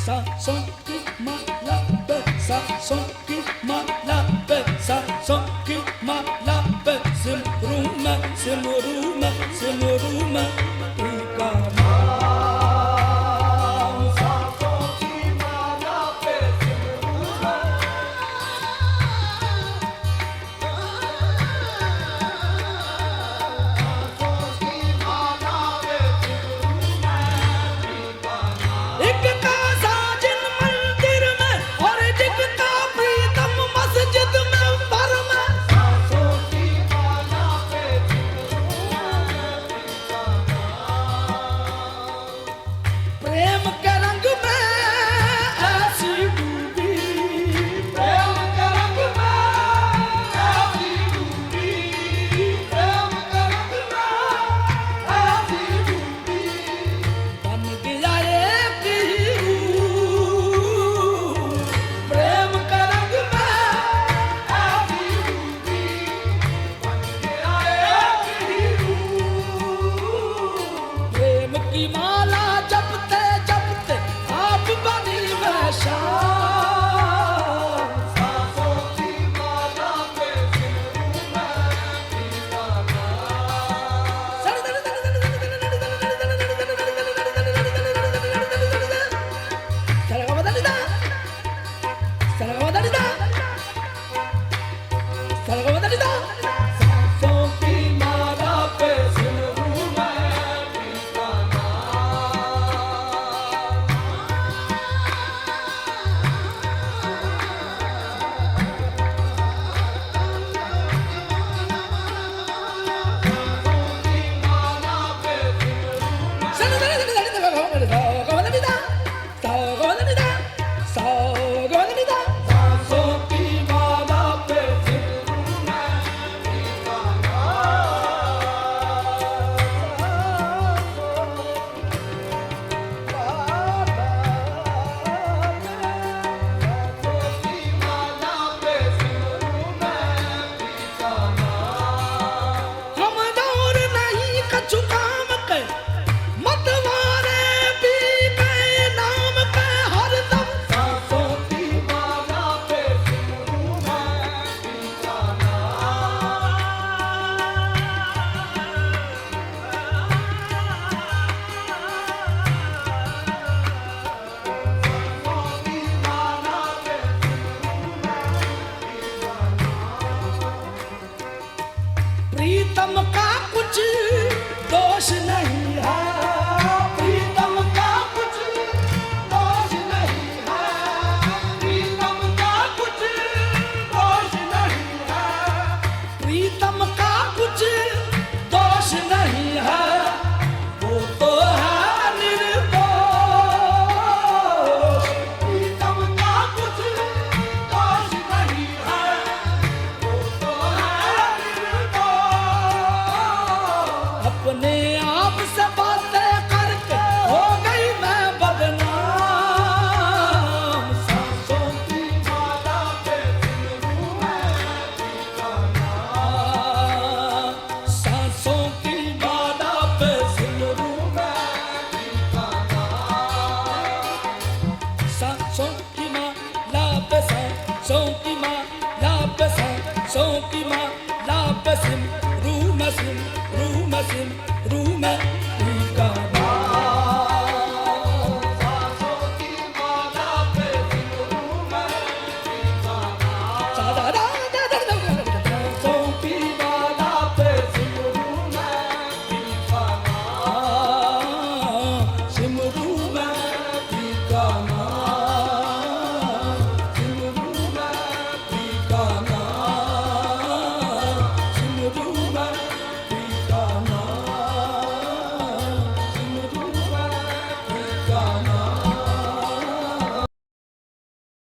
sa son ki ma la be sa son ki ma la be sa son ki ma la be sim ruma ikama sa son ki ma la be प्रीतम का कुछ दोष नहीं है प्रीतम का कुछ दोष नहीं है प्रीतम का कुछ दोष नहीं है प्रीतम का कुछ दोष नहीं है वो तो है निर्दोष प्रीतम का कुछ दोष नहीं है वो तो है अपने आप से बातें करके हो गई मैं बदनाम सांसों की माला पे सिमरू मैं ठिकाना सांसों की माला पे सिमरू मैं ठिकाना सांसों की माला पे सांसों की माला पे सांसों की माला पे सिमरू मैं